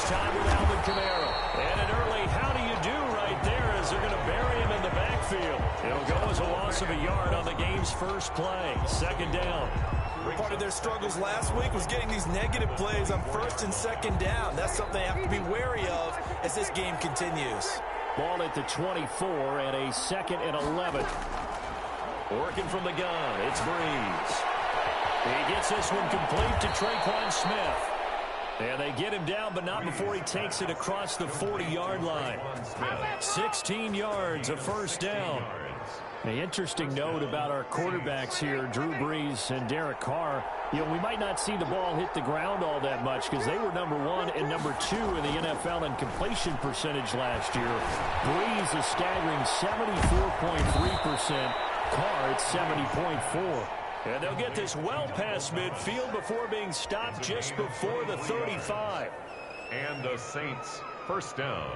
this time with Alvin Kamara. And an early how do you do right there as they're going to bury him in the backfield. It'll go as a loss of a yard on the game's first play. Second down. Part of their struggles last week was getting these negative plays on first and second down. That's something they have to be wary of as this game continues. Ball at the 24 and a 2nd and 11. Working from the gun, it's Breeze. He gets this one complete to Traquan Smith. And they get him down, but not before he takes it across the 40-yard line. 16 yards, a first down. An interesting note about our quarterbacks here, Drew Brees and Derek Carr. You know, we might not see the ball hit the ground all that much because they were #1 and #2 in the NFL in completion percentage last year. Brees is staggering 74.3%. Carr at 70.4%. And they'll get this well past midfield before being stopped just before the 35. And the Saints, first down.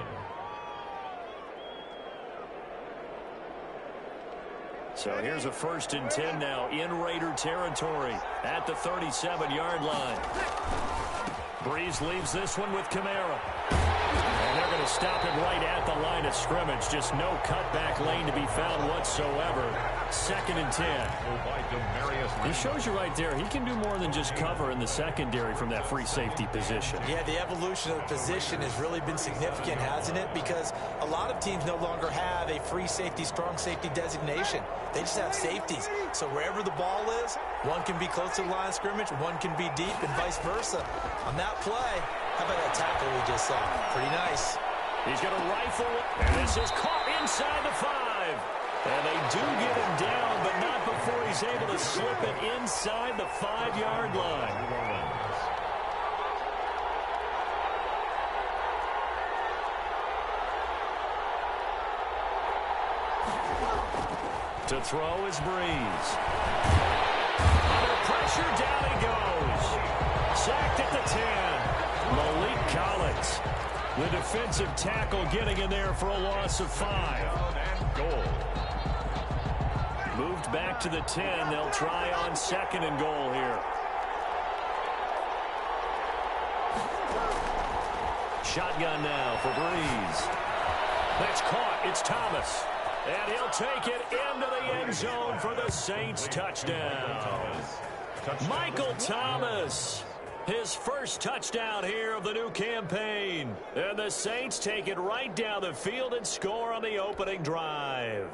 So here's a 1st and 10 now in Raider territory at the 37-yard line. Breeze leaves this one with Kamara. And they're going to stop him right at the line of scrimmage. Just no cutback lane to be found whatsoever. 2nd and 10. He shows you right there, he can do more than just cover in the secondary from that free safety position. Yeah, the evolution of the position has really been significant, hasn't it? Because a lot of teams no longer have a free safety, strong safety designation. They just have safeties. So wherever the ball is, one can be close to the line of scrimmage, one can be deep, and vice versa. On that play, how about that tackle we just saw? Pretty nice. He's going to rifle, and this is caught inside the 5. And they do get him down, but not before he's able to slip it inside the 5-yard line. To throw is Breeze. Under pressure, down he goes. Sacked at the 10. Malik Collins, the defensive tackle, getting in there for a loss of 5. And goal. Moved back to the 10. They'll try on 2nd and goal here. Shotgun now for Breeze. That's caught. It's Thomas. And he'll take it into the end zone for the Saints touchdown. Michael Thomas, his first touchdown here of the new campaign. And the Saints take it right down the field and score on the opening drive.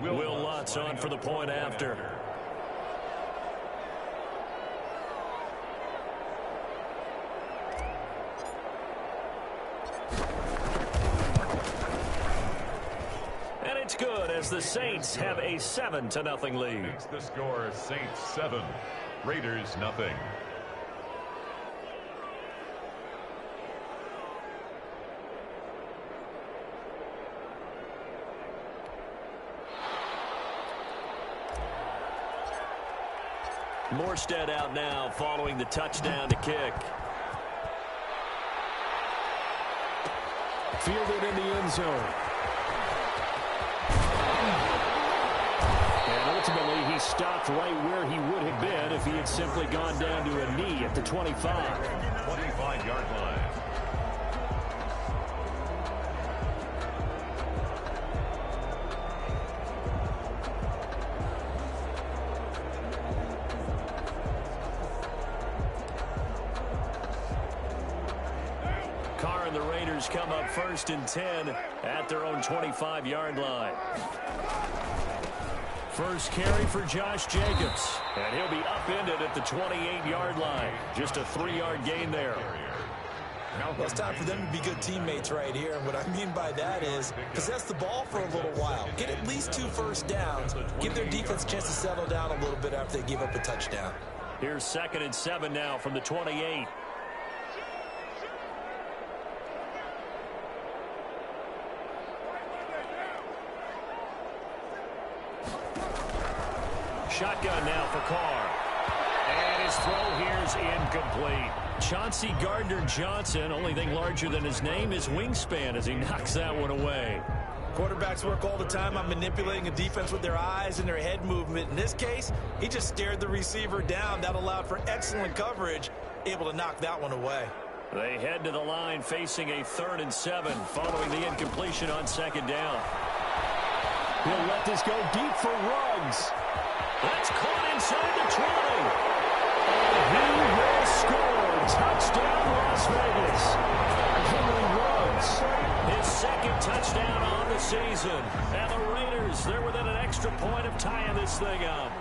Will Lutz on for the point after. And it's good as the Saints have a 7-0 lead. Makes the score Saints 7, Raiders 0. Morstead out now following the touchdown to kick. Fielded in the end zone. And ultimately he stopped right where he would have been if he had simply gone down to a knee at the 25. 25-yard line. Carr and the Raiders come up 1st and 10 at their own 25-yard line. First carry for Josh Jacobs, and he'll be upended at the 28-yard line. Just a 3-yard gain there. Well, it's time for them to be good teammates right here. And what I mean by that is possess the ball for a little while. Get at least 2 first downs. Give their defense a chance to settle down a little bit after they give up a touchdown. Here's 2nd and 7 now from the 28. Shotgun now for Carr. And his throw here's incomplete. Chauncey Gardner-Johnson, only thing larger than his name is wingspan as he knocks that one away. Quarterbacks work all the time on manipulating a defense with their eyes and their head movement. In this case, he just stared the receiver down. That allowed for excellent coverage, able to knock that one away. They head to the line facing a 3rd and 7 following the incompletion on 2nd down. He'll let this go deep for Ruggs. That's caught inside the 20. And he will score. Touchdown, Las Vegas. Henry Ruggs, his 2nd touchdown on the season. And the Raiders, they're within an extra point of tying this thing up.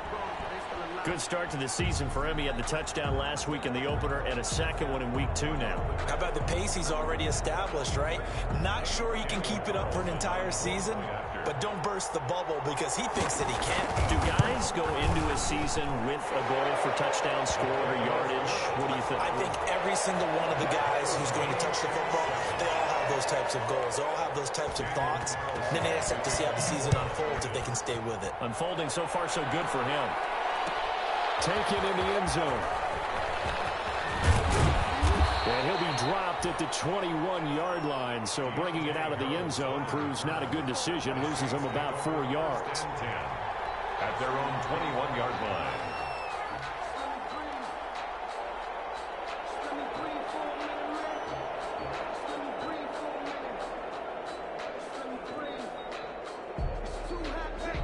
Good start to the season for him. He had the touchdown last week in the opener and a 2nd one in week 2 now. How about the pace he's already established, right? Not sure he can keep it up for an entire season, but don't burst the bubble because he thinks that he can. Do guys go into a season with a goal for touchdown score or yardage? What do you think? I think every single one of the guys who's going to touch the football, they all have those types of goals. They all have those types of thoughts. And then they just have to see how the season unfolds if they can stay with it. Unfolding so far so good for him. Taken in the end zone. And he'll be dropped at the 21-yard line. So bringing it out of the end zone proves not a good decision. Loses him about 4 yards. 10 at their own 21-yard line.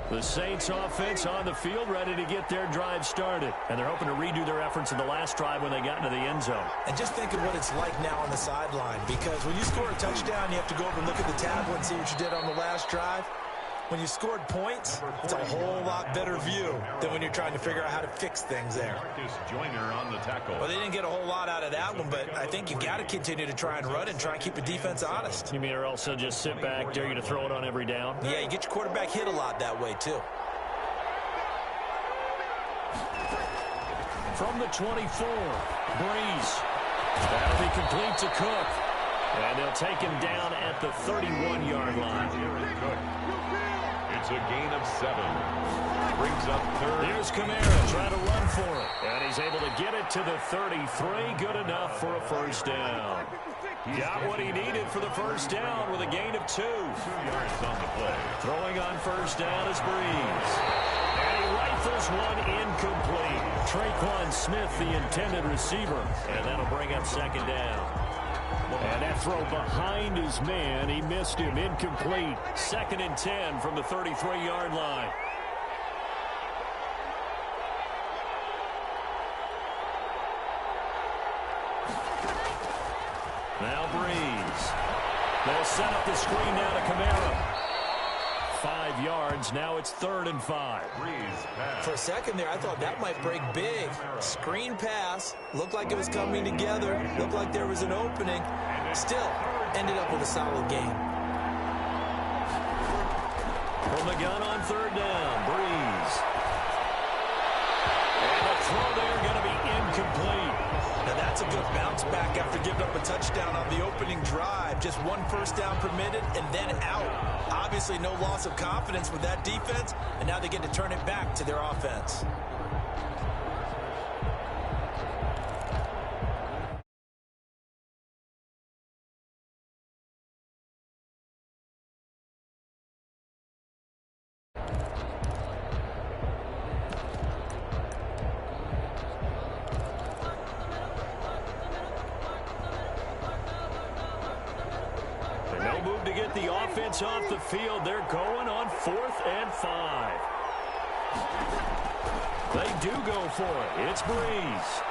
The Saints offense on the field, ready to get their drive started. And they're hoping to redo their efforts in the last drive when they got into the end zone. And just think of what it's like now on the sideline, because when you score a touchdown, you have to go over and look at the tablet and see what you did on the last drive. When you scored points, it's a whole lot better view than when you're trying to figure out how to fix things there. Joyner on the tackle. Well, they didn't get a whole lot out of that one, but I think you got to continue to try and run and try and keep the defense honest. You mean or else they'll just sit back, dare you to throw it on every down? Yeah, you get your quarterback hit a lot that way, too. From the 24, Breeze. That'll be complete to Cook. And they'll take him down at the 31-yard line. It's a gain of 7. Brings up 3rd. Here's Kamara trying to run for it. And he's able to get it to the 33. Good enough for a 1st down. Got what he needed for the 1st down with a gain of 2. 2 yards on the play. Throwing on 1st down is Breeze. And he rifles one incomplete. Traquan Smith, the intended receiver. And that'll bring up 2nd down. And that throw behind his man, he missed him, incomplete. 2nd and 10 from the 33-yard line. Now Breeze. They'll set up the screen now to Kamara. 5 yards. Now it's 3rd and 5. For a second there, I thought that might break big. Screen pass. Looked like it was coming together. Looked like there was an opening. Still, ended up with a solid game. From the gun on 3rd down, Breeze. And the throw there going to be incomplete. Now that's a good bounce back after giving up a touchdown on the opening drive. Just 1 1st down permitted and then out. Obviously no loss of confidence with that defense, and now they get to turn it back to their offense. To get the offense off the field, they're going on 4th and 5. They do go for it. It's Breeze.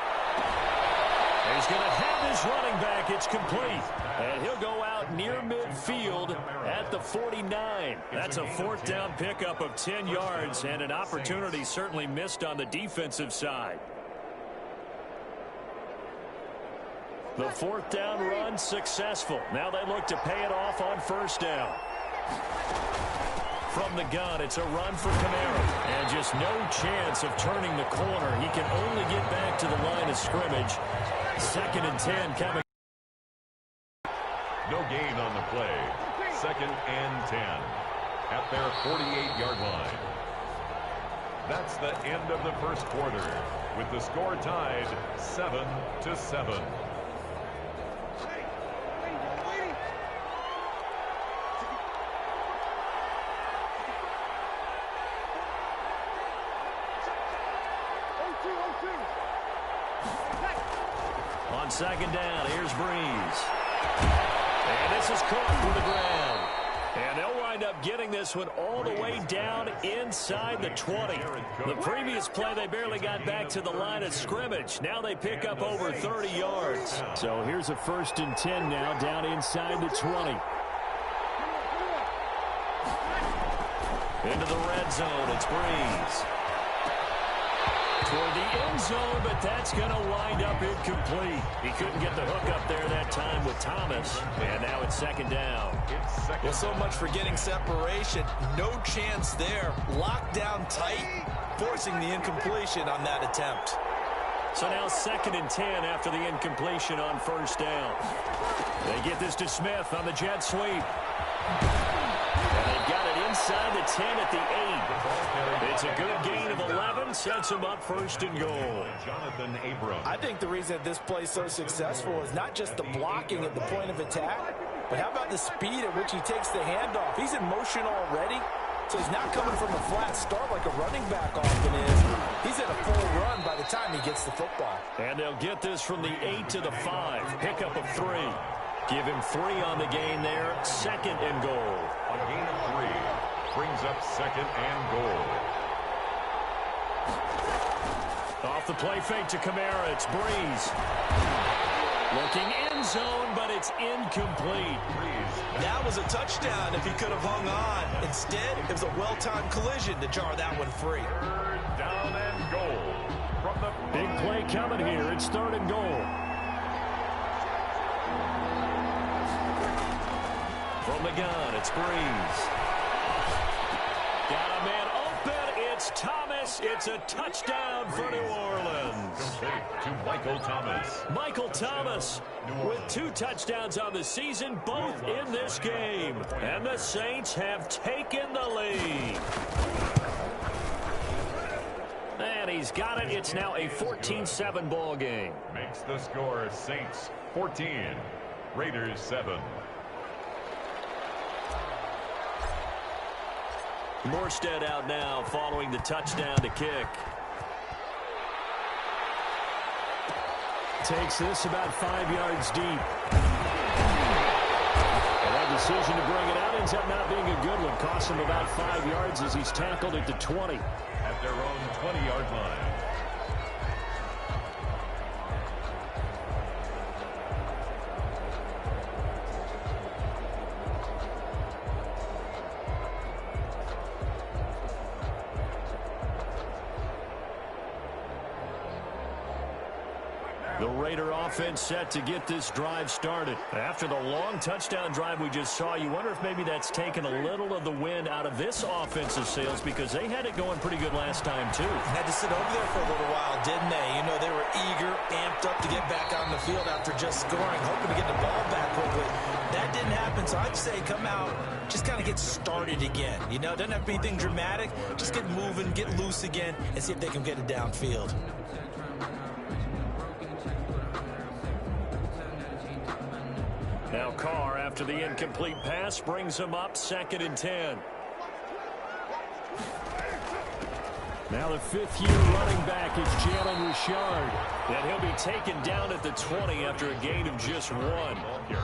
He's going to have his running back. It's complete. And he'll go out near midfield at the 49. That's a 4th down pickup of 10 yards and an opportunity certainly missed on the defensive side. The 4th down run successful. Now they look to pay it off on 1st down. From the gun, it's a run for Kamara. And just no chance of turning the corner. He can only get back to the line of scrimmage. 2nd and 10 coming. No gain on the play. 2nd and 10 at their 48-yard line. That's the end of the 1st quarter with the score tied 7-7. On second down, here's Breeze. And this is caught for the ground. And they'll wind up getting this one all the way down inside the 20. The previous play, they barely got back to the line of scrimmage. Now they pick up over 30 yards. So here's a 1st and 10 now, down inside the 20. Into the red zone, it's Breeze. Toward the end zone, but that's going to wind up incomplete. He couldn't get the hook up there that time with Thomas. And now it's second down. Well, so much for getting separation. No chance there. Locked down tight, forcing the incompletion on that attempt. So now 2nd and 10 after the incompletion on 1st down. They get this to Smith on the jet sweep. And they've got it inside the 10 at the 8. It's a good gain of 11, sets them up 1st and goal. Jonathan Abram. I think the reason this play is so successful is not just the blocking at the point of attack, but how about the speed at which he takes the handoff? He's in motion already, so he's not coming from a flat start like a running back often is. He's at a full run by the time he gets the football. And they'll get this from the 8 to the 5. Pickup of 3. Give him 3 on the gain there. 2nd and goal. A gain of 3 brings up 2nd and goal. Off the play fake to Kamara. It's Breeze. Looking end zone, but it's incomplete. That was a touchdown if he could have hung on. Instead, it was a well-timed collision to jar that one free. 3rd down and goal. From the Big play coming here. It's 3rd and goal. From the gun, it's Breeze. Got a man open. It's Thomas. It's a touchdown for New Orleans. to Michael Thomas. Michael Thomas with 2 touchdowns on the season, both in this game. And the Saints have taken the lead. And he's got it. It's now a 14-7 ball game. Makes the score Saints 14, Raiders 7. Morstead out now following the touchdown to kick. Takes this about 5 yards deep. And that decision to bring it out ends up not being a good one. Costs him about 5 yards as he's tackled at the 20. At their own 20-yard line. The Raider offense set to get this drive started. After the long touchdown drive we just saw, you wonder if maybe that's taken a little of the wind out of this offensive sails, because they had it going pretty good last time, too. Had to sit over there for a little while, didn't they? You know, they were eager, amped up to get back on the field after just scoring, hoping to get the ball back quickly. That didn't happen, so I'd say come out, just kind of get started again. You know, doesn't have to be anything dramatic. Just get moving, get loose again, and see if they can get it downfield. Now Carr, after the incomplete pass, brings him up 2nd and 10. Now the 5th-year running back is Jalen Richard. And he'll be taken down at the 20 after a gain of just 1.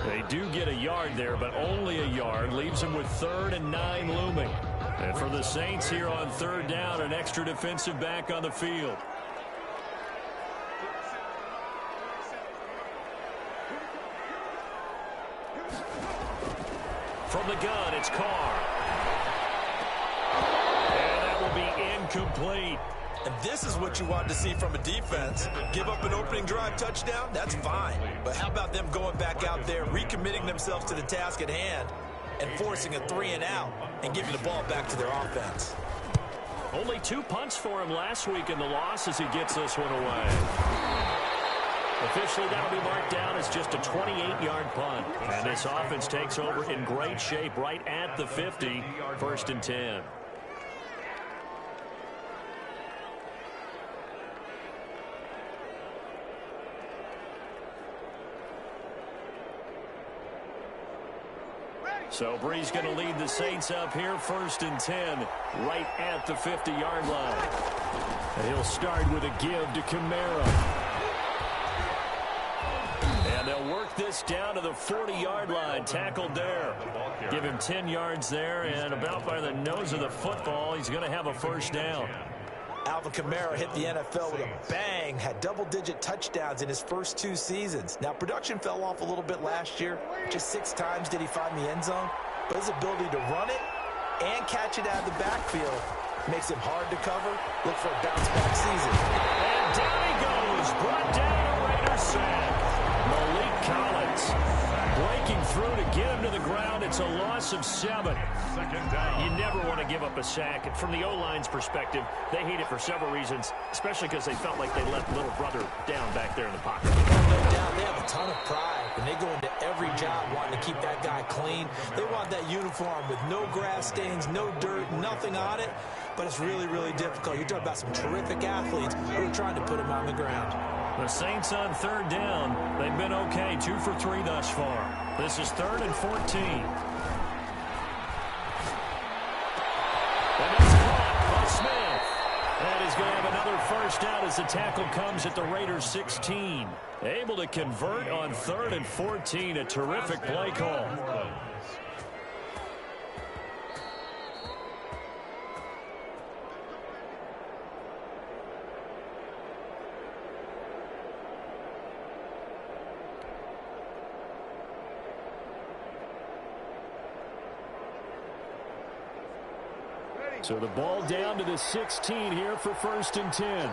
They do get a yard there, but only a yard. Leaves them with 3rd and 9 looming. And for the Saints here on 3rd down, an extra defensive back on the field. From the gun, it's Carr. And that will be incomplete. And this is what you want to see from a defense. Give up an opening drive touchdown, that's fine. But how about them going back out there, recommitting themselves to the task at hand, and forcing a 3-and-out and giving the ball back to their offense. Only 2 punts for him last week in the loss as he gets this one away. Officially, that'll be marked down as just a 28-yard punt. And this offense takes over in great shape right at the 50, 1st and 10. So Breeze going to lead the Saints up here, 1st and 10, right at the 50-yard line. And he'll start with a give to Kamara. work this down to the 40-yard line. Tackled there. Give him 10 yards there, and about by the nose of the football, he's going to have a first down. Alvin Kamara hit the NFL with a bang, had double-digit touchdowns in his first 2 seasons. Now, production fell off a little bit last year. Just 6 times did he find the end zone. But his ability to run it and catch it out of the backfield makes him hard to cover. Look for a bounce-back season. And down he goes. Brought down a Raiders sack. Malik Collins breaking through to get him to the ground. It's a loss of 7. Second down. You never want to give up a sack. And from the O-line's perspective, they hate it for several reasons, especially because they felt like they let little brother down back there in the pocket. No doubt, they have a ton of pride, and they go into every job wanting to keep that guy clean. They want that uniform with no grass stains, no dirt, nothing on it. But it's really, really difficult. You're talking about some terrific athletes who are trying to put him on the ground. The Saints on third down. They've been okay, 2 for 3 thus far. This is 3rd and 14. And that's caught by Smith. And he's going to have another first down as the tackle comes at the Raiders' 16. Able to convert on 3rd and 14. A terrific play call. So the ball down to the 16 here for 1st and 10.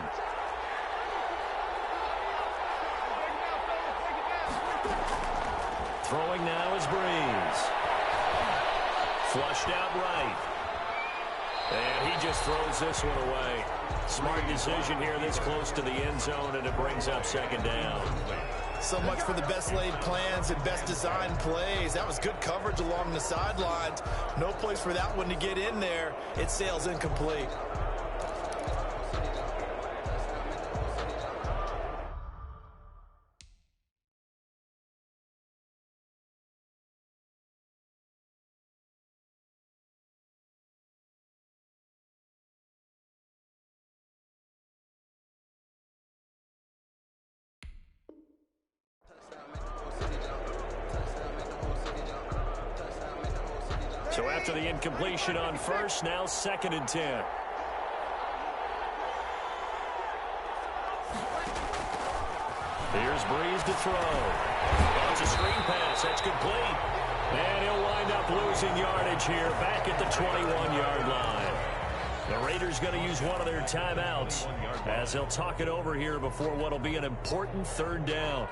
Throwing now is Breeze. Flushed out right. And he just throws this one away. Smart decision here this close to the end zone, and it brings up 2nd down. So much for the best laid plans and best designed plays. That was good coverage along the sidelines. No place for that one to get in there. It sails incomplete. So after the incompletion on 1st, now 2nd and 10. Here's Breeze to throw. It's a screen pass. That's complete. And he'll wind up losing yardage here back at the 21-yard line. The Raiders going to use one of their timeouts as they'll talk it over here before what will be an important 3rd down.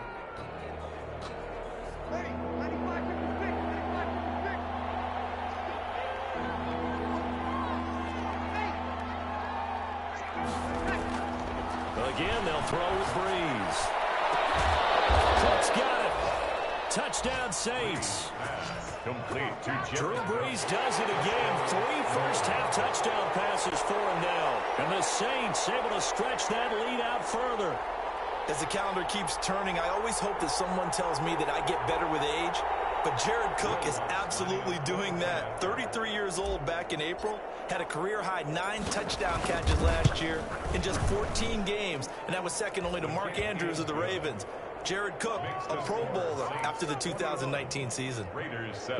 Again, they'll throw with Breeze. Cook's got it. Touchdown, Saints. Complete to Drew Brees does it again. 3 first-half touchdown passes for him now. And the Saints able to stretch that lead out further. As the calendar keeps turning, I always hope that someone tells me that I get better with age. But Jared Cook is absolutely doing that. 33 years old back in April. Had a career-high 9 touchdown catches last year in just 14 games. And that was second only to Mark Andrews of the Ravens. Jared Cook, a Pro Bowler after the 2019 season.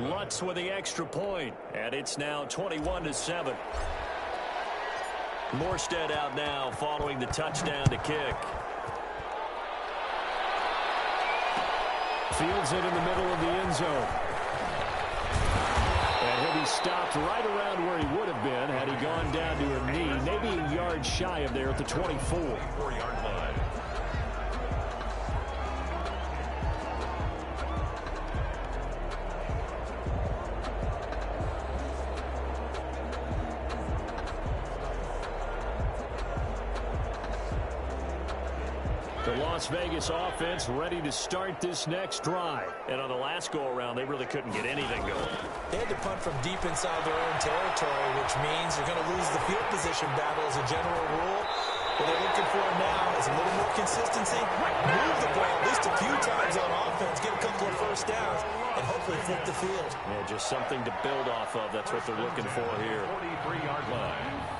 Lutz with the extra point. And it's now 21-7. Morstead out now following the touchdown to kick. Fields it in the middle of the end zone. And he'll be stopped right around where he would have been had he gone down to a knee, maybe a yard shy of there at the 24. 4-yard line. The Las Vegas offense ready to start this next drive. And on the last go-around, they really couldn't get anything going. They had to punt from deep inside their own territory, which means they're going to lose the field position battle as a general rule. What they're looking for now is a little more consistency, move the ball at least a few times on offense, get a couple of first downs, and hopefully flip the field. Yeah, just something to build off of. That's what they're looking for here. 43-yard line.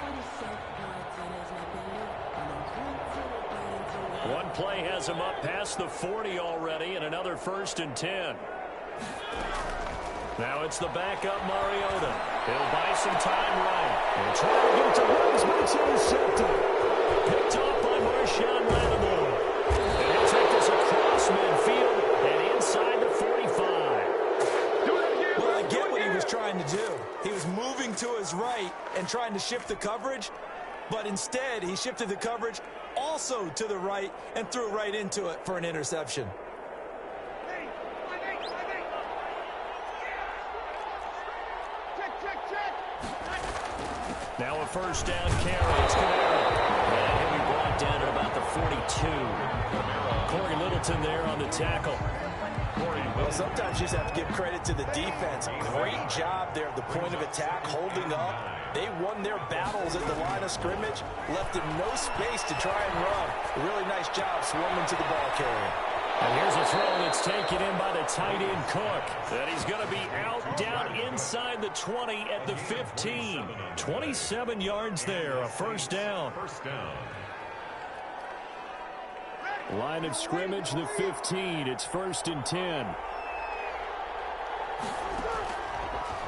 One play has him up past the 40 already, and another 1st and 10. Now it's the backup Mariota. He'll buy some time right. He'll try to get to Ruggs, but it's intercepted. Picked off by Marshawn Lattimore. And he'll take this across midfield and inside the 45. Well, I get what he was trying to do. He was moving to his right and trying to shift the coverage, but instead he shifted the coverage also to the right and threw right into it for an interception. Now a first down carry. It's Camaro. And he'll be brought down at about the 42. Corey Littleton there on the tackle. Well, sometimes you just have to give credit to the defense. Great job there at the point of attack, holding up. They won their battles at the line of scrimmage, left him no space to try and run. A really nice job swarming to the ball carrier. And here's a throw that's taken in by the tight end Cook. And he's going to be out down inside the 20 at the 15. 27 yards there, a first down. Line of scrimmage, the 15. It's 1st and 10.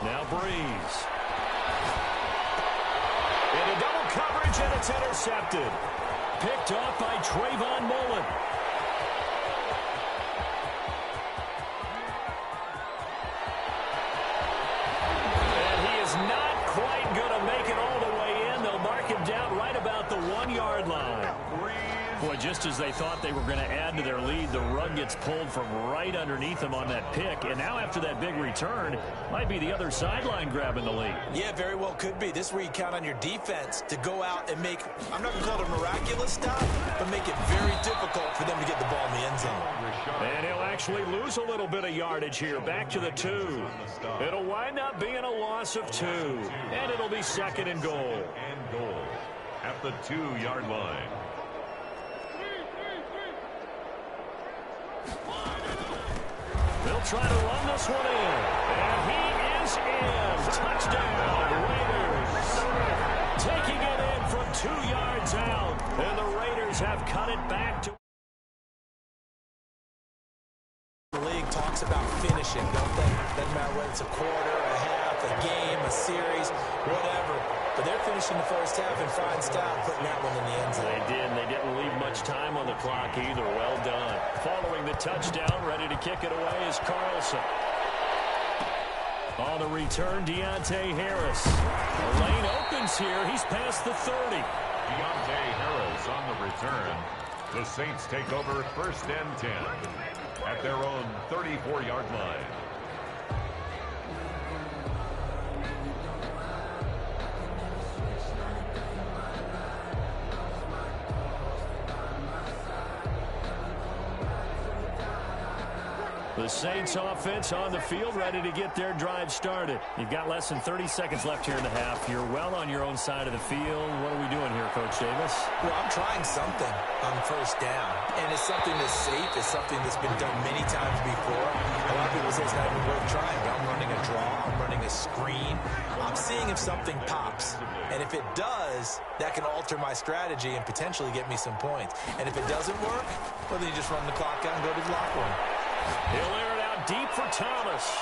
Now Breeze. Into double coverage, and it's intercepted. Picked off by Trayvon Mullen. And he is not quite going to make it all the way in. They'll mark him down right about the 1-yard line. Boy, just as they thought they were going to add to their lead, the rug gets pulled from right underneath them on that pick. And now after that big return, might be the other sideline grabbing the lead. Yeah, very well could be. This is where you count on your defense to go out and make, I'm not going to call it a miraculous stop, but make it very difficult for them to get the ball in the end zone. And he'll actually lose a little bit of yardage here, back to the 2. It'll wind up being a loss of 2. And it'll be 2nd and goal. At the 2-yard line. They'll try to run this one in. And he is in. Touchdown, Raiders. Taking it in from 2 yards out. And the Raiders have cut it back to... The league talks about finishing, don't they? Doesn't matter whether it's a quarter, a half, a game, a series, whatever. But they're finishing the first half in fine style, putting that one in the end zone. They did, and they didn't leave much time on the clock either. Well done. Following the touchdown, ready to kick it away is Carlson. On the return, Deontay Harris. The lane opens here. He's past the 30. Deontay Harris on the return. The Saints take over 1st and 10 at their own 34-yard line. The Saints offense on the field, ready to get their drive started. You've got less than 30 seconds left here in the half. You're well on your own side of the field. What are we doing here, Coach Davis? Well, I'm trying something on first down, and it's something that's safe. It's something that's been done many times before. A lot of people say it's not even worth trying, but I'm running a draw. I'm running a screen. I'm seeing if something pops, and if it does, that can alter my strategy and potentially get me some points. And if it doesn't work, well, then you just run the clock out and go to the locker room. He'll air it out deep for Thomas.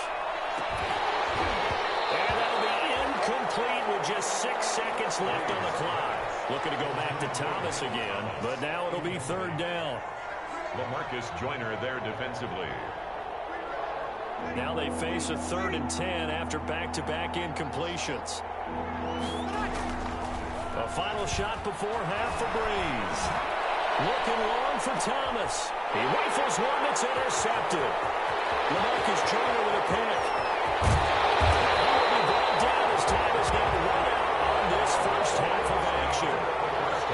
And that'll be incomplete with just 6 seconds left on the clock. Looking to go back to Thomas again, but now it'll be 3rd down. LaMarcus Joyner there defensively. Now they face a 3rd and 10 after back-to-back incompletions. A final shot before half for Breeze. Looking long for Thomas. He rifles one that's intercepted. LaMarcus Joyner with a pick. He will be brought down as time is now run out on this first half of action.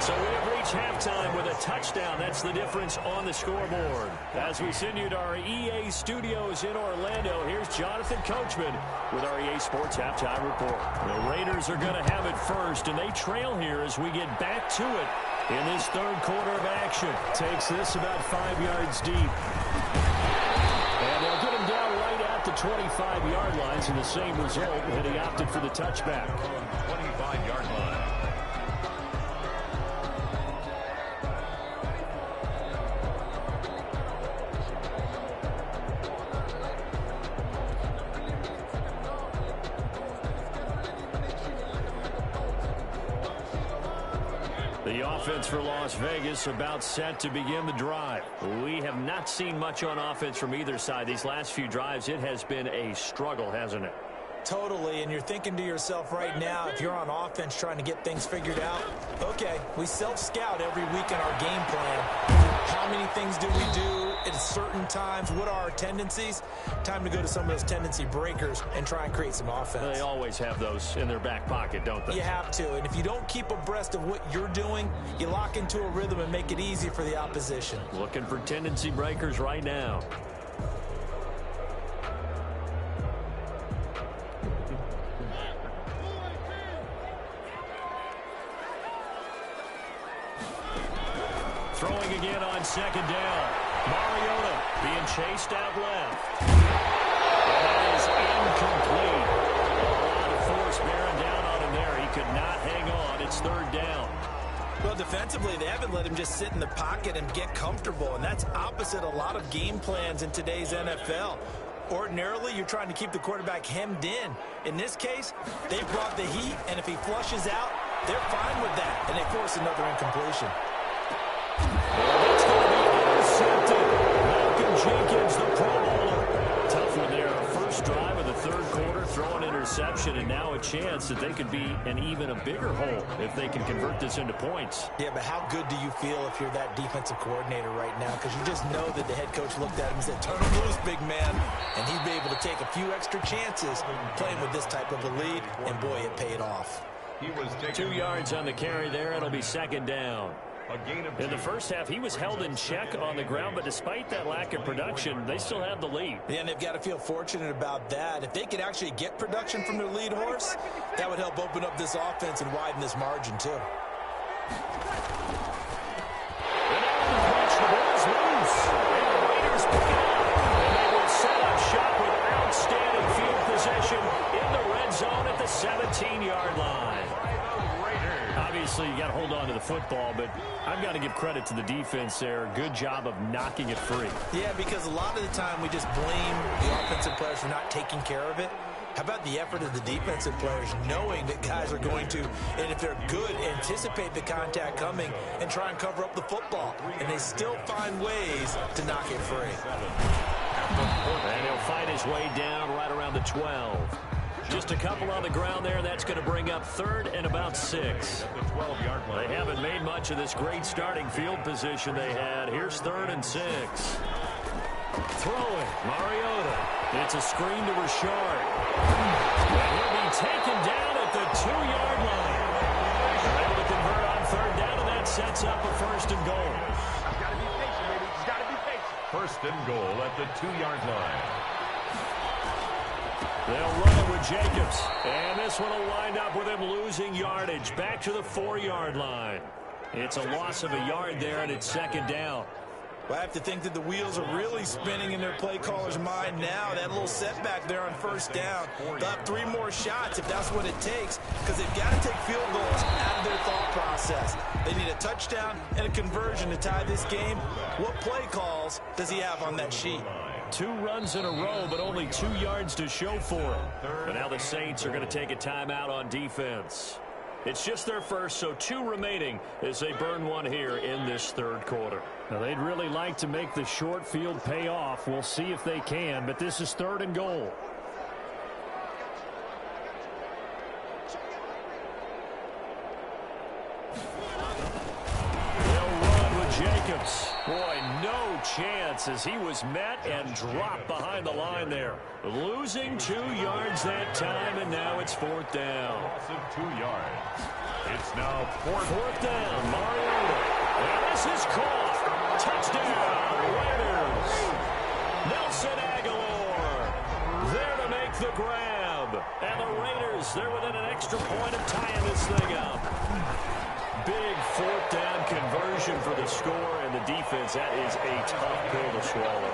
So we have reached halftime with a touchdown. That's the difference on the scoreboard. As we send you to our EA studios in Orlando, here's Jonathan Coachman with our EA Sports Halftime Report. The Raiders are going to have it first, and they trail here as we get back to it in this 3rd quarter of action. Takes this about 5 yards deep. And they'll get him down right at the 25-yard lines, and the same result, and he opted for the touchback. 25-yard line. The offense for Las Vegas about set to begin the drive. We have not seen much on offense from either side. These last few drives, it has been a struggle, hasn't it? Totally, and you're thinking to yourself right now, if you're on offense trying to get things figured out, okay, we self-scout every week in our game plan. How many things do we do at certain times? What are our tendencies? Time to go to some of those tendency breakers and try and create some offense. They always have those in their back pocket, don't they? You have to, and if you don't keep abreast of what you're doing, you lock into a rhythm and make it easy for the opposition. Looking for tendency breakers right now. Throwing again on second down. Mariota being chased out left. And that is incomplete. A lot of force bearing down on him there. He could not hang on. It's third down. Well, defensively, they haven't let him just sit in the pocket and get comfortable, and that's opposite a lot of game plans in today's NFL. Ordinarily, you're trying to keep the quarterback hemmed in. In this case, they brought the heat, and if he flushes out, they're fine with that, and they force another incompletion. That's going to be intercepted. Malcolm Jenkins, the Pro Bowler. Tough one there. First drive of the third quarter, throwing interception, and now a chance that they could be in even a bigger hole if they can convert this into points. Yeah, but how good do you feel if you're that defensive coordinator right now? Because you just know that the head coach looked at him and said, turn him loose, big man. And he'd be able to take a few extra chances playing with this type of a lead, and boy, it paid off. He was 2 yards on the carry there. It'll be second down. In the first half, he was held in check on the ground, but despite that lack of production, they still have the lead. Yeah, and they've got to feel fortunate about that. If they could actually get production from their lead horse, that would help open up this offense and widen this margin, too. And now the catch, the ball's loose. And the Raiders pick it up. And they will set up shop with outstanding field possession in the red zone at the 17-yard line. Obviously, you got to hold on to the football, but I've got to give credit to the defense there. Good job of knocking it free. Yeah, because a lot of the time we just blame the offensive players for not taking care of it. How about the effort of the defensive players knowing that guys are going to, and if they're good, anticipate the contact coming and try and cover up the football. And they still find ways to knock it free. And he'll fight his way down right around the 12. Just a couple on the ground there. That's going to bring up third and about 6. at the 12-yard line. They haven't made much of this great starting field position they had. Here's third and 6. Throwing, Mariota. It's a screen to Richard. And he'll be taken down at the 2-yard line. They're able to convert on third down, and that sets up a first and goal. Got to be patient, baby. Just got to be patient. First and goal at the 2-yard line. They'll run it with Jacobs. And this one will wind up with him losing yardage. Back to the 4-yard line. It's a loss of a yard there, and it's second down. Well, I have to think that the wheels are really spinning in their play caller's mind now. That little setback there on first down. They'll have 3 more shots if that's what it takes, because they've got to take field goals out of their thought process. They need a touchdown and a conversion to tie this game. What play calls does he have on that sheet? 2 runs in a row, but only 2 yards to show for it. And now the Saints are going to take a timeout on defense. It's just their first, so 2 remaining as they burn one here in this third quarter. Now, they'd really like to make the short field pay off. We'll see if they can, but this is third and goal. Jacobs. Boy, no chance as he was met and dropped behind the line there. Losing 2 yards that time, and now it's fourth down. Loss of 2 yards. It's now fourth down. Mariota. And this is caught. Touchdown, Raiders. Nelson Aguilar there to make the grab. And the Raiders, they're within an extra point of tying this thing up. Big fourth down conversion for the score, and the defense, that is a tough pill to swallow.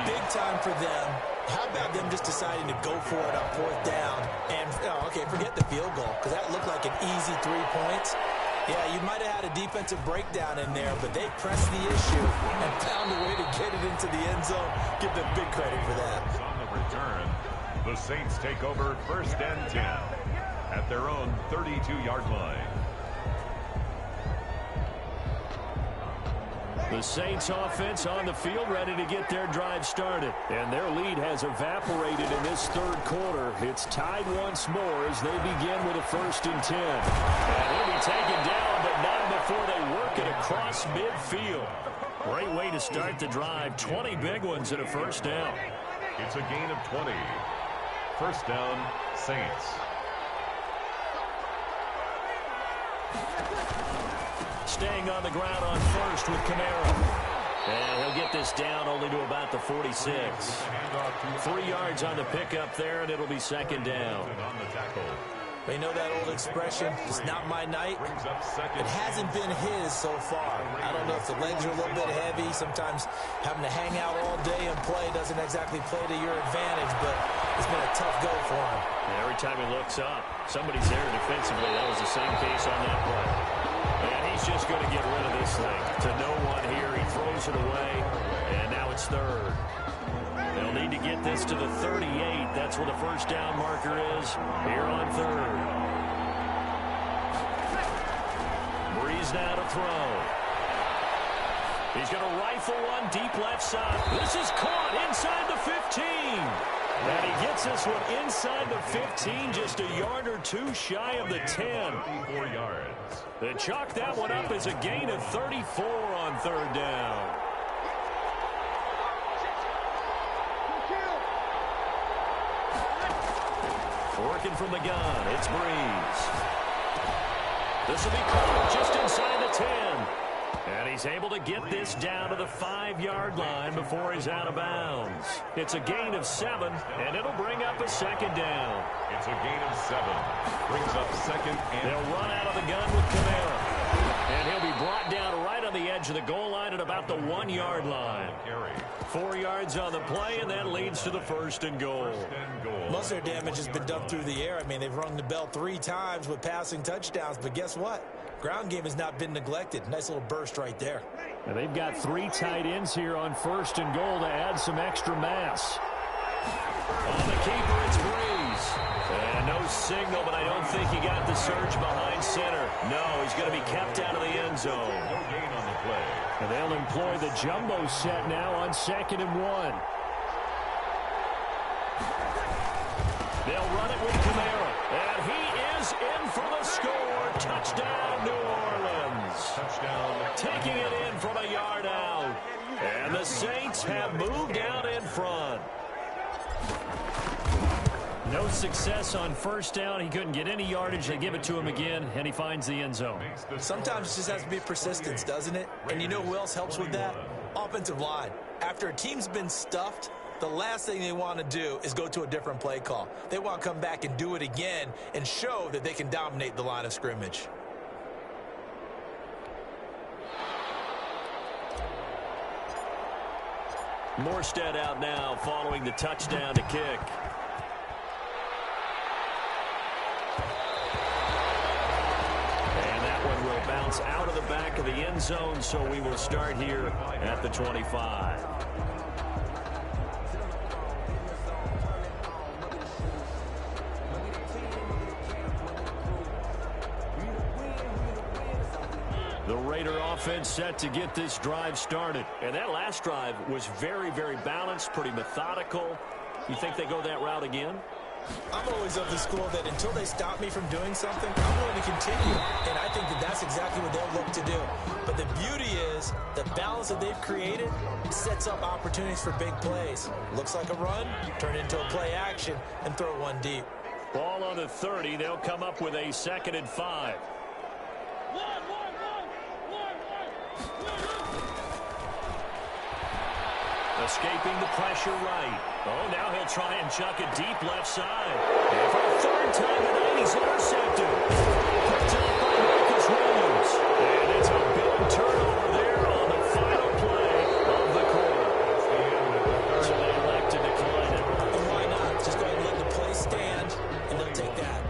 Big time for them. How about them just deciding to go for it on fourth down? And, okay, forget the field goal, because that looked like an easy 3 points. Yeah, you might have had a defensive breakdown in there, but they pressed the issue and found a way to get it into the end zone. Give them big credit for that. on the return. The Saints take over first and 10 at their own 32-yard line. The Saints offense on the field ready to get their drive started. And their lead has evaporated in this third quarter. It's tied once more as they begin with a 1st and 10. And he'll be taken down, but not before they work it across midfield. Great way to start the drive. 20 big ones and a 1st down. It's a gain of 20. 1st down, Saints. Staying on the ground on 1st with Kamara. And he'll get this down only to about the 46. 3 yards on the pickup there, and it'll be 2nd down. They know that old expression, it's not my night. It hasn't been his so far. I don't know if the legs are a little bit heavy. Sometimes having to hang out all day and play doesn't exactly play to your advantage, but it's been a tough go for him. And every time he looks up, somebody's there defensively. That was the same case on that play. And he's just going to get rid of this thing. To no one here, he throws it away, and now it's 3rd. They'll need to get this to the 38. That's where the 1st down marker is here on 3rd. Breeze now to throw. He's going to rifle one deep left side. This is caught inside the 15. And he gets this one inside the 15, just a yard or 2 shy of the 10. 4 yards. They chalk that one up as a gain of 34 on 3rd down. Working from the gun, it's Breeze. This will be caught just inside the 10. And he's able to get this down to the 5-yard line before he's out of bounds. It's a gain of 7, and it'll bring up a 2nd down. It's a gain of 7. Brings up 2nd and... They'll run out of the gun with Kamara. And he'll be brought down right on the edge of the goal line at about the 1-yard line. 4 yards on the play, and that leads to the 1st and goal. Most of their damage has been done through the air. I mean, they've rung the bell 3 times with passing touchdowns, but guess what? Ground game has not been neglected. Nice little burst right there. And they've got 3 tight ends here on 1st and goal to add some extra mass. On the keeper, it's Breeze. And no signal, but I don't think he got the surge behind center. No, he's going to be kept out of the end zone. No gain on the play. And they'll employ the jumbo set now on 2nd and 1. They'll run it with Kamara. And he is in for the score. Touchdown, New Orleans. Touchdown. Taking it in from a yard out. And the Saints have moved out in front. No success on 1st down. He couldn't get any yardage. They give it to him again, and he finds the end zone. Sometimes it just has to be persistence, doesn't it? And you know who else helps with that? Offensive line. After a team's been stuffed, the last thing they want to do is go to a different play call. They want to come back and do it again and show that they can dominate the line of scrimmage. Morstead out now following the touchdown to kick. And that one will bounce out of the back of the end zone, so we will start here at the 25. The Raider offense set to get this drive started. And that last drive was very, very balanced, pretty methodical. You think they go that route again? I'm always of the school that until they stop me from doing something, I'm going to continue. And I think that that's exactly what they'll look to do. But the beauty is the balance that they've created sets up opportunities for big plays. Looks like a run, turn into a play action, and throw one deep. Ball on the 30. They'll come up with a 2nd and 5. Escaping the pressure right. Oh, now he'll try and chuck it deep left side. And for the 3rd time tonight, he's intercepted. Picked up by Marcus Williams. And it's a big turnover there on the final play of the quarter. So they elect to decline it. And why not? Just go ahead and let the play stand, and they'll take that.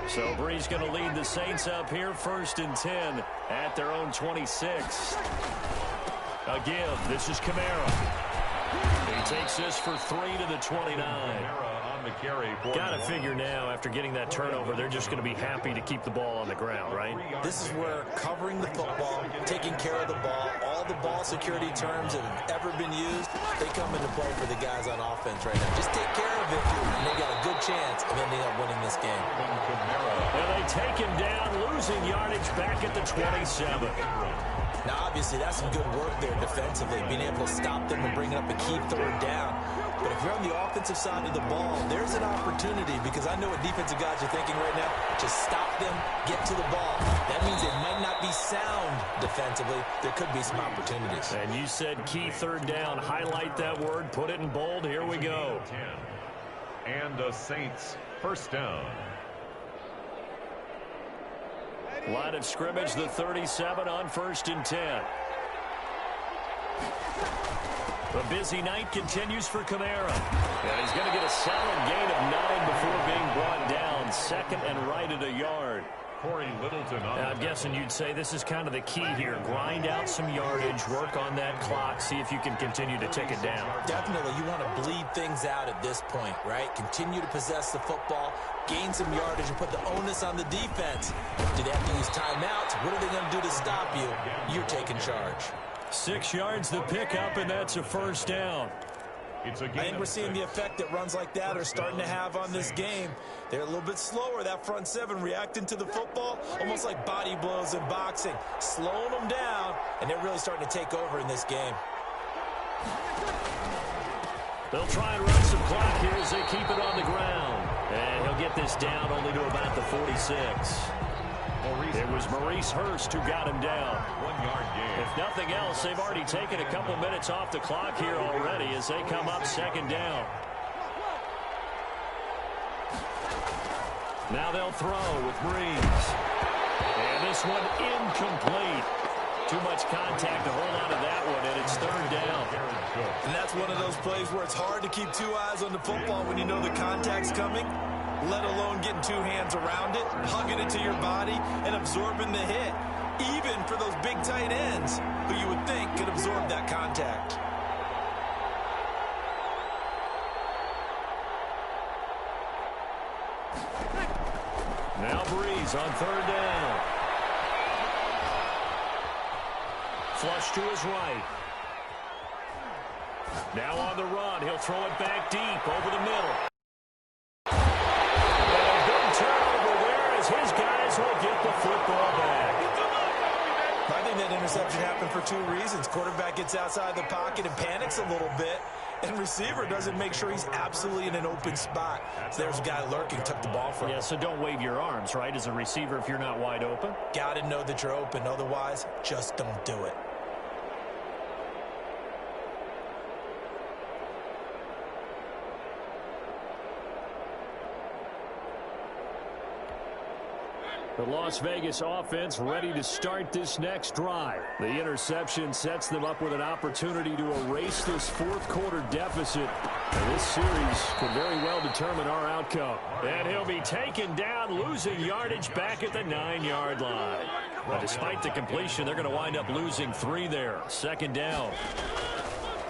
So Breeze going to lead the Saints up here, 1st and 10 at their own 26. Again, this is Kamara. He takes this for 3 to the 29. on the carry. Got to figure now, after getting that turnover, they're just going to be happy to keep the ball on the ground, right? This is where covering the football, taking care of the ball, all the ball security terms that have ever been used, they come into play for the guys on offense right now. Just take care of it, and they got a good chance of ending up winning this game. And they take him down, losing yardage back at the 27. Now, obviously, that's some good work there defensively, being able to stop them and bringing up a key third down. But if you're on the offensive side of the ball, there's an opportunity, because I know what defensive guys are thinking right now. Just stop them, get to the ball. That means they might not be sound defensively. There could be some opportunities. And you said key third down. Highlight that word, put it in bold. Here we go. And the Saints first down. Line of scrimmage, the 37 on 1st and 10. The busy night continues for Kamara. And he's going to get a solid gain of 9 before being brought down. Second and right at a yard. I'm guessing you'd say this is kind of the key here. Grind out some yardage, work on that clock, see if you can continue to tick it down. Definitely, you want to bleed things out at this point, right? Continue to possess the football, gain some yardage, and put the onus on the defense. Do they have to use timeouts? What are they going to do to stop you? You're taking charge. 6 yards the pickup, and that's a first down. I think we're seeing the effect that runs like that are starting to have on this game. They're a little bit slower, that front seven, reacting to the football, almost like body blows in boxing, slowing them down, and they're really starting to take over in this game. They'll try and run some clock here as they keep it on the ground. And he'll get this down only to about the 46. It was Maurice Hurst who got him down. 1 yard gain. If nothing else, they've already taken a couple minutes off the clock here already as they come up second down. Now they'll throw with Breeze. And this one incomplete. Too much contact to hold on to that one, and it's third down. And that's one of those plays where it's hard to keep 2 eyes on the football when you know the contact's coming, let alone getting 2 hands around it, hugging it to your body, and absorbing the hit, even for those big tight ends who you would think could absorb that contact. Now Breeze on third down. Flush to his right. Now on the run. He'll throw it back deep over the middle. And a big turnover there as his guys will get the football back. I think that interception happened for 2 reasons. Quarterback gets outside the pocket and panics a little bit, and receiver doesn't make sure he's absolutely in an open spot. So there's a guy lurking, took the ball from him. Yeah, so don't wave your arms, right, as a receiver if you're not wide open. Got to know that you're open. Otherwise, just don't do it. The Las Vegas offense ready to start this next drive. The interception sets them up with an opportunity to erase this fourth quarter deficit. And this series could very well determine our outcome. And he'll be taken down, losing yardage back at the 9-yard line. But despite the completion, they're going to wind up losing 3 there. Second down.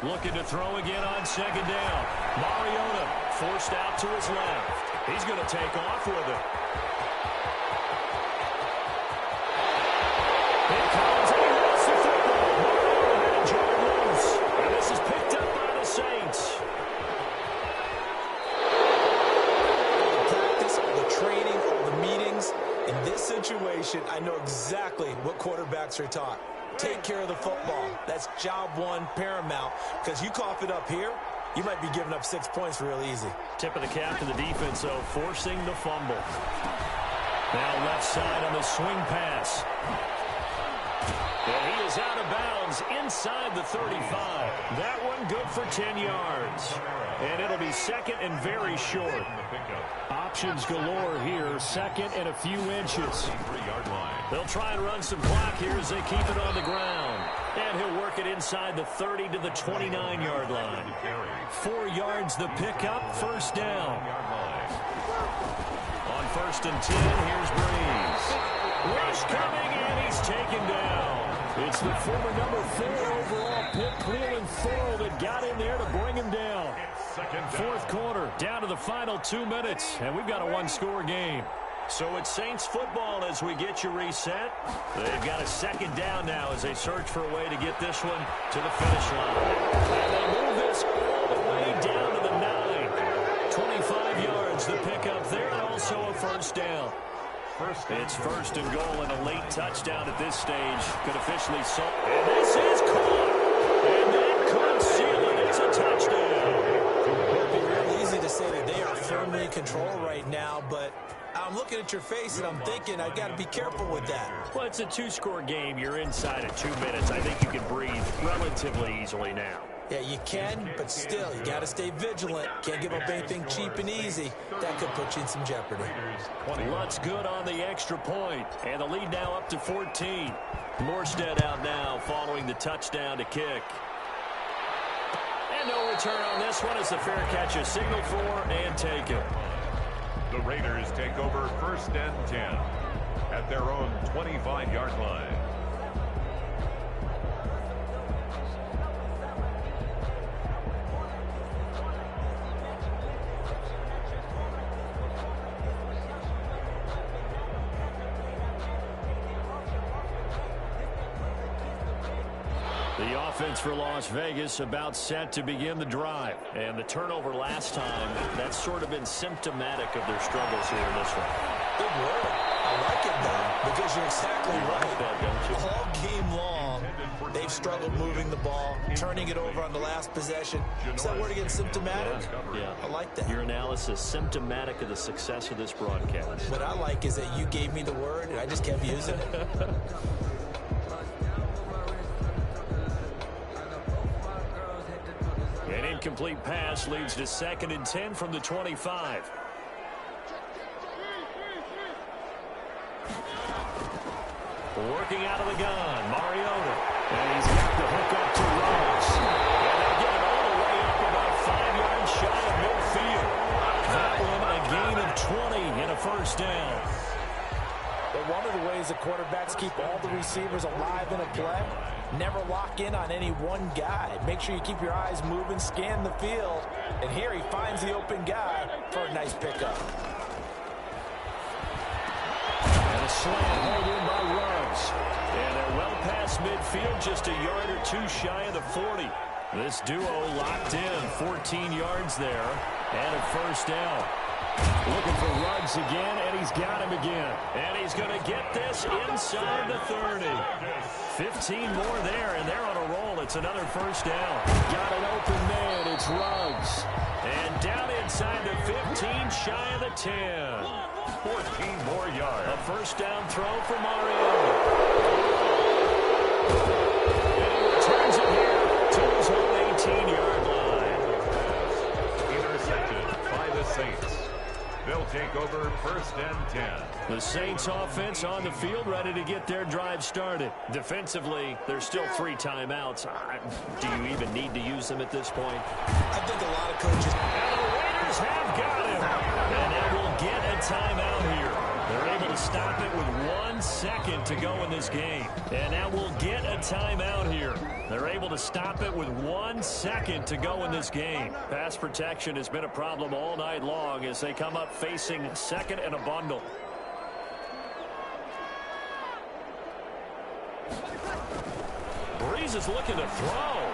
Looking to throw again on second down. Mariota forced out to his left. He's going to take off with it. Here comes, and he lost the football. Mariota had it jarred loose. And this is picked up by the Saints. All the practice, all the training, all the meetings. In this situation, I know exactly what quarterbacks are taught. Take care of the football. That's job 1 paramount. Because you cough it up here, you might be giving up 6 points real easy. Tip of the cap to the defense, though, forcing the fumble. Now left side on the swing pass. And he is out of bounds inside the 35. That one good for 10 yards. And it'll be second and very short. Options galore here. Second and a few inches. They'll try and run some clock here as they keep it on the ground. And he'll work it inside the 30 to the 29-yard line. 4 yards the pickup, first down. On 1st and 10, here's Breeze. Rush coming, and he's taken down. It's the former number 4 overall pick, Cleveland Thorne, that got in there to bring him down. Fourth quarter, down to the final 2 minutes, and we've got a one-score game. So it's Saints football as we get you reset. They've got a second down now as they search for a way to get this one to the finish line. And they move this all the way down to the 9. 25 yards, the pickup there, and also a first down. It's first and goal and a late touchdown at this stage. Could officially solve. And this is caught. And that could seal it. It's a touchdown. It'd be real easy to say that they are firmly in control right now, but I'm looking at your face and I'm thinking I've got to be careful with that. Well, it's a two-score game. You're inside of 2 minutes. I think you can breathe relatively easily now. Yeah, you can, but still, you got to stay vigilant. Can't give up anything cheap and easy. That could put you in some jeopardy. Lutz good on the extra point, and the lead now up to 14. Morstead out now following the touchdown to kick. And no return on this one as the fair catch is signaled for and taken. The Raiders take over first and 10 at their own 25-yard line. The offense for Las Vegas about set to begin the drive. And the turnover last time, that's sort of been symptomatic of their struggles here in this one. Good word. I like it, though, because you're exactly right. That, don't you? All game long, they've struggled moving the ball, turning it over on the last possession. Is that word again, symptomatic? Yeah. I like that. Your analysis, symptomatic of the success of this broadcast. What I like is that you gave me the word, and I just kept using it. An incomplete pass leads to 2nd and 10 from the 25. Working out of the gun, Mariota. And he's got the hook up to Rhodes. And they get it all the way up about 5 yards shy of midfield. That one a gain of 20 and a first down. But one of the ways the quarterbacks keep all the receivers alive in a play, never lock in on any one guy. Make sure you keep your eyes moving, scan the field. And here he finds the open guy for a nice pickup. And a slant hauled in by Rhodes. And they're well past midfield, just a yard or two shy of the 40. This duo locked in, 14 yards there, and a first down. Looking for Ruggs again, and he's got him again. And he's going to get this inside the 30. 15 more there, and they're on a roll. It's another first down. Got an open man. It's Ruggs. And down inside the 15, shy of the 10. 14 more yards. A first down throw for Mariota. And he returns it here to his own 18-yard line. Intercepted by the Saints. They'll take over first and 10. The Saints offense on the field, ready to get their drive started. Defensively, there's still 3 timeouts. Do you even need to use them at this point? I think a lot of coaches... And the Raiders have got him. And they will get a timeout here. They're able to stop it with 1 second to go in this game. And now we'll get a timeout here. They're able to stop it with 1 second to go in this game. Pass protection has been a problem all night long as they come up facing 2nd and a bundle. Breeze is looking to throw.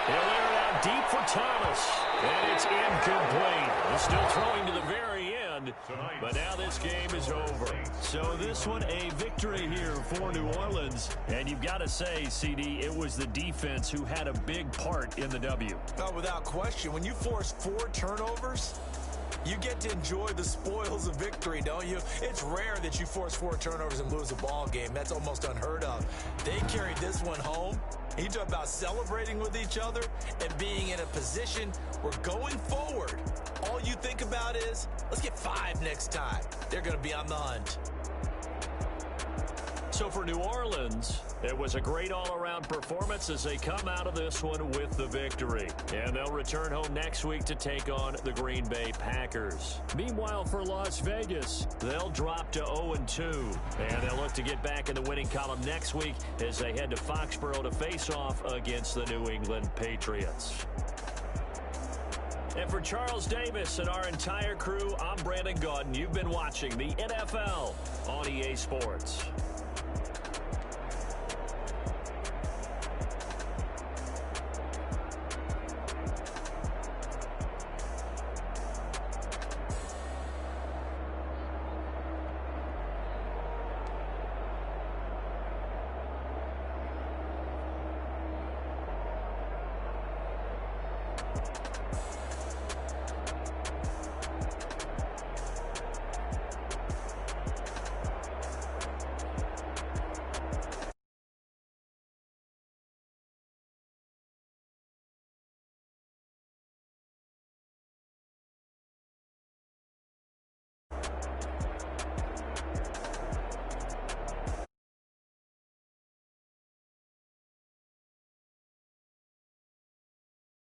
He'll air it out deep for Thomas. And it's incomplete. He's still throwing to the very end. But now this game is over. So this one a victory here for New Orleans. And you've got to say, CD, it was the defense who had a big part in the W. Oh, without question. When you force 4 turnovers, you get to enjoy the spoils of victory, don't you? It's rare that you force 4 turnovers and lose a ball game. That's almost unheard of. They carried this one home. You talk about celebrating with each other and being in a position where going forward, all you think about is, let's get 5 next time. They're going to be on the hunt. So for New Orleans, it was a great all-around performance as they come out of this one with the victory. And they'll return home next week to take on the Green Bay Packers. Meanwhile, for Las Vegas, they'll drop to 0-2. And they'll look to get back in the winning column next week as they head to Foxborough to face off against the New England Patriots. And for Charles Davis and our entire crew, I'm Brandon Gaudin. You've been watching the NFL on EA Sports.